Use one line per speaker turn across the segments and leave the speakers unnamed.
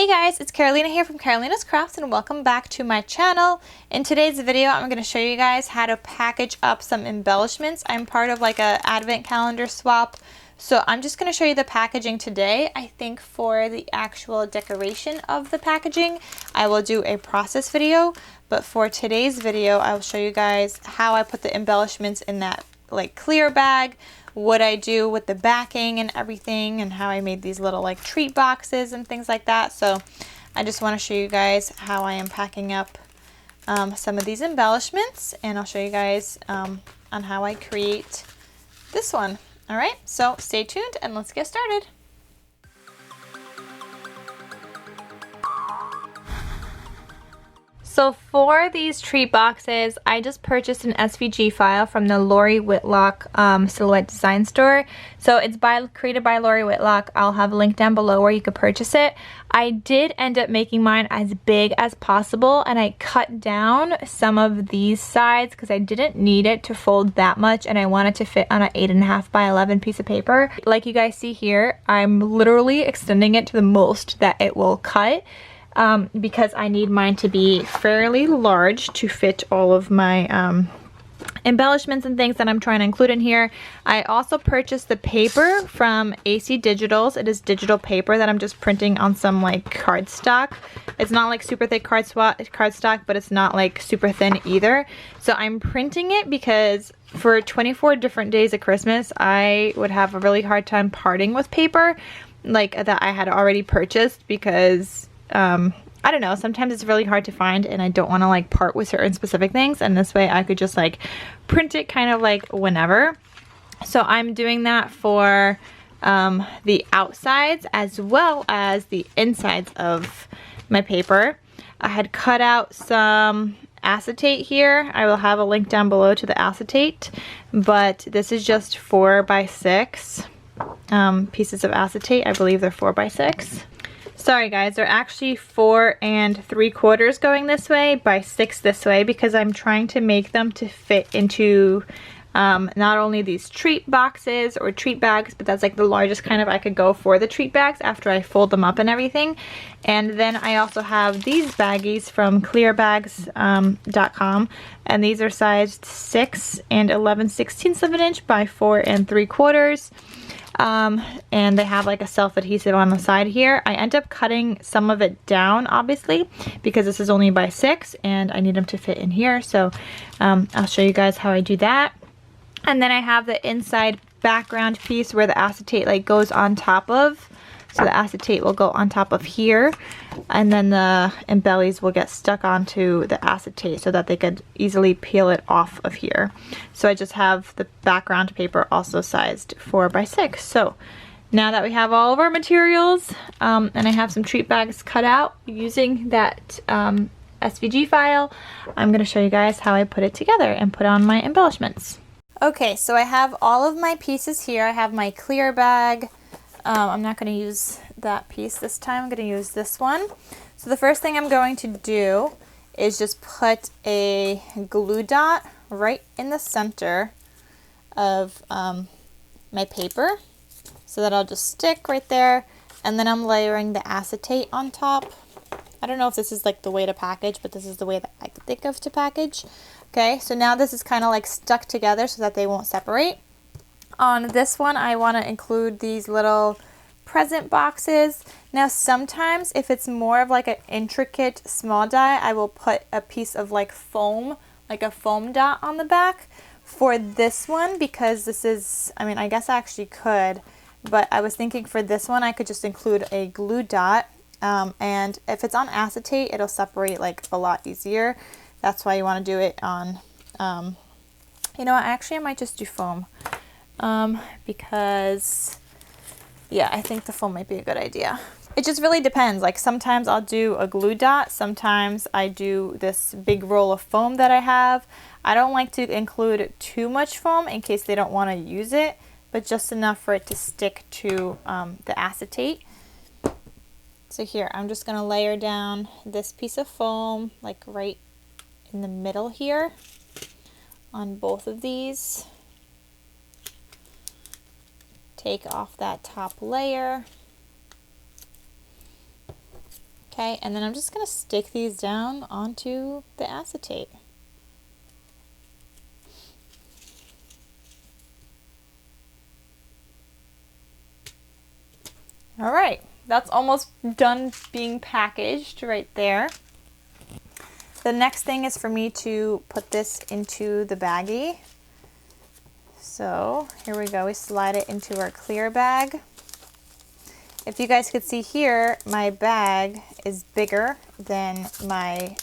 Hey guys, it's Carolina here from KarolinasKrafts and welcome back to my channel. In today's video, I'm going to show you guys how to package up some embellishments. I'm part of like a advent calendar swap, so I'm just going to show you the packaging today. I think for the actual decoration of the packaging, I will do a process video, but for today's video, I will show you guys how I put the embellishments in that like clear bag, what I do with the backing and everything, and how I made these little like treat boxes and things like that. So I just want to show you guys how I am packing up some of these embellishments, and I'll show you guys on how I create this one. All right, so stay tuned and let's get started. So for these treat boxes, I just purchased an SVG file from the Lori Whitlock Silhouette Design Store. So it's created by Lori Whitlock. I'll have a link down below where you could purchase it. I did end up making mine as big as possible, and I cut down some of these sides because I didn't need it to fold that much, and I wanted to fit on an 8.5 by 11 piece of paper. Like you guys see here, I'm literally extending it to the most that it will cut. Because I need mine to be fairly large to fit all of my embellishments and things that I'm trying to include in here. I also purchased the paper from AC Digitals. It is digital paper that I'm just printing on some like cardstock. It's not like super thick cardstock, but it's not like super thin either. So I'm printing it because for 24 different days of Christmas, I would have a really hard time parting with paper like that I had already purchased because I don't know, sometimes it's really hard to find and I don't want to like part with certain specific things, and this way I could just like print it kind of like whenever. So I'm doing that for the outsides as well as the insides of my paper. I had cut out some acetate here. I will have a link down below to the acetate, but this is just 4x6 pieces of acetate. I believe they're 4x6. Sorry guys, they're actually 4 3/4 going this way by 6 this way, because I'm trying to make them to fit into not only these treat boxes or treat bags, but that's like the largest kind of I could go for the treat bags after I fold them up and everything. And then I also have these baggies from clearbags.com, and these are sized 6 11/16 of an inch by 4 3/4. And they have like a self-adhesive on the side here. I end up cutting some of it down, obviously, because this is only by 6 and I need them to fit in here. So I'll show you guys how I do that. And then I have the inside background piece where the acetate like goes on top of. So the acetate will go on top of here, and then the embellies will get stuck onto the acetate so that they could easily peel it off of here. So I just have the background paper also sized 4x6. So now that we have all of our materials, and I have some treat bags cut out using that SVG file, I'm going to show you guys how I put it together and put on my embellishments. Okay, so I have all of my pieces here. I have my clear bag. I'm not going to use that piece this time. I'm going to use this one. So the first thing I'm going to do is just put a glue dot right in the center of my paper, so that I'll just stick right there, and then I'm layering the acetate on top. I don't know if this is like the way to package, but this is the way that I think of to package. Okay, so now this is kind of like stuck together so that they won't separate. On this one, I want to include these little present boxes. Now sometimes if it's more of like an intricate small die, I will put a piece of like foam, like a foam dot on the back. For this one, because this is, I mean, I guess I actually could, but I was thinking for this one I could just include a glue dot, and if it's on acetate, it'll separate like a lot easier. That's why you want to do it on, you know what, actually I might just do foam. Because yeah, I think the foam might be a good idea. It just really depends. Like sometimes I'll do a glue dot, sometimes I do this big roll of foam that I have. I don't like to include too much foam in case they don't want to use it, but just enough for it to stick to the acetate. So here, I'm just going to layer down this piece of foam like right in the middle here on both of these. Take off that top layer. Okay, and then I'm just going to stick these down onto the acetate. All right, that's almost done being packaged right there. The next thing is for me to put this into the baggie. So here we go, we slide it into our clear bag. If you guys could see here, my bag is bigger than my,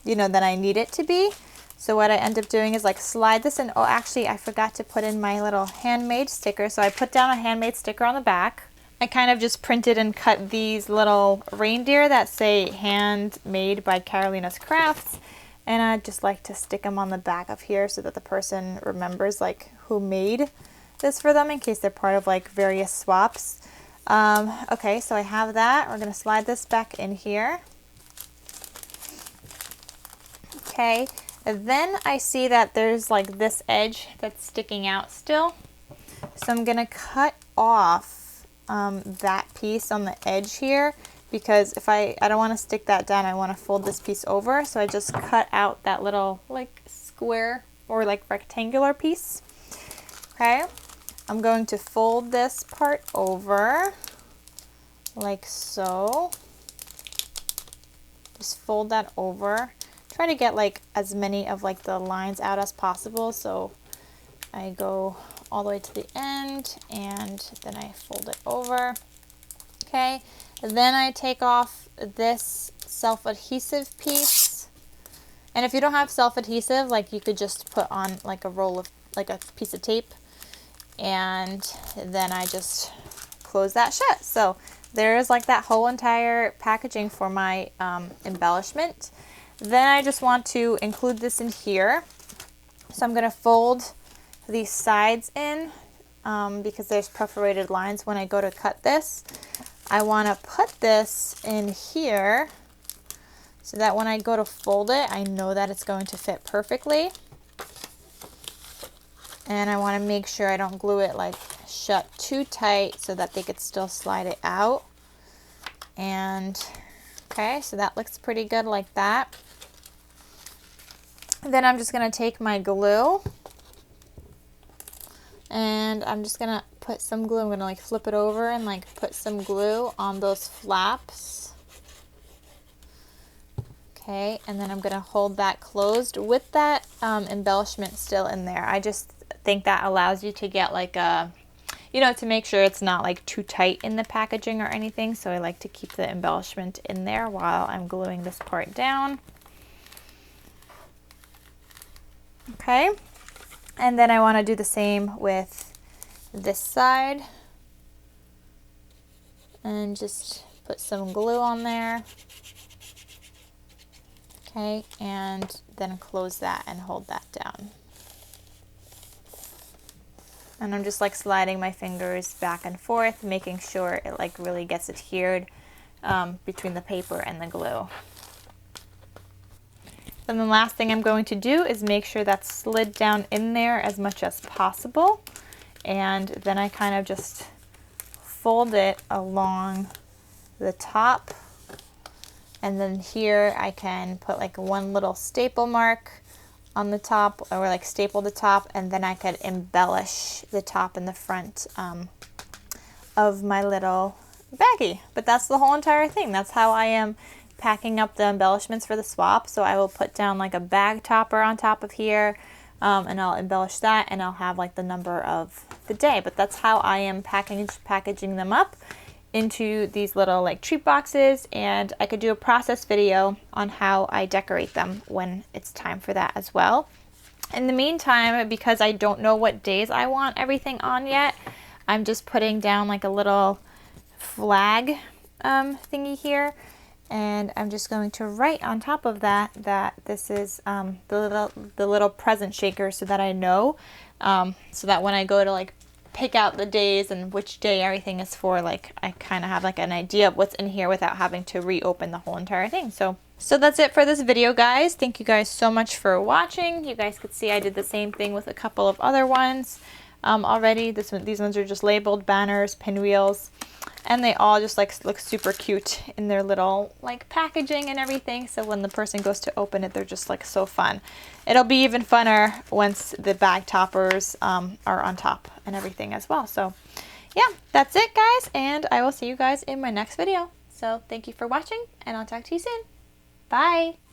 than I need it to be. So what I end up doing is like slide this in. Oh, actually I forgot to put in my little handmade sticker. So I put down a handmade sticker on the back. I kind of just printed and cut these little reindeer that say handmade by KarolinasKrafts. And I just like to stick them on the back of here so that the person remembers like who made this for them in case they're part of like various swaps. Okay, so I have that. We're going to slide this back in here. Okay, and then I see that there's like this edge that's sticking out still. So I'm going to cut off that piece on the edge here, because if I don't want to stick that down, I want to fold this piece over. So I just cut out that little like square or like rectangular piece. Okay. I'm going to fold this part over like so. Just fold that over. Try to get like as many of like the lines out as possible. So I go all the way to the end and then I fold it over. Okay, and then I take off this self-adhesive piece. And if you don't have self-adhesive, like you could just put on like a roll of like a piece of tape. And then I just close that shut. So there's like that whole entire packaging for my embellishment. Then I just want to include this in here. So I'm going to fold these sides in because there's perforated lines when I go to cut this. I want to put this in here so that when I go to fold it, I know that it's going to fit perfectly. And I want to make sure I don't glue it like shut too tight so that they could still slide it out. And okay, so that looks pretty good like that. Then I'm just going to take my glue and I'm just going to put some glue. I'm going to like flip it over and like put some glue on those flaps. Okay, and then I'm going to hold that closed with that embellishment still in there. I just think that allows you to get like a, to make sure it's not like too tight in the packaging or anything. So I like to keep the embellishment in there while I'm gluing this part down. Okay, and then I want to do the same with this side and just put some glue on there. Okay, and then close that and hold that down. And I'm just like sliding my fingers back and forth, making sure it like really gets adhered between the paper and the glue. Then the last thing I'm going to do is make sure that's slid down in there as much as possible. And then I kind of just fold it along the top. And then here I can put like one little staple mark on the top, or like staple the top, and then I could embellish the top and the front of my little baggie. But that's the whole entire thing. That's how I am packing up the embellishments for the swap. So I will put down like a bag topper on top of here, and I'll embellish that, and I'll have like the number of the day. But that's how I am packaging them up into these little like treat boxes, and I could do a process video on how I decorate them when it's time for that as well. In the meantime, because I don't know what days I want everything on yet, I'm just putting down like a little flag thingy here, and I'm just going to write on top of that that this is the little present shaker, so that I know, so that when I go to like pick out the days and which day everything is for, like I kind of have like an idea of what's in here without having to reopen the whole entire thing. So that's it for this video, guys. Thank you guys so much for watching. You guys could see I did the same thing with a couple of other ones. already. These ones are just labeled banners, pinwheels, and they all just like look super cute in their little like packaging and everything. So when the person goes to open it, they're just like so fun. It'll be even funner once the bag toppers are on top and everything as well. So yeah, that's it guys, and I will see you guys in my next video. So thank you for watching, and I'll talk to you soon. Bye.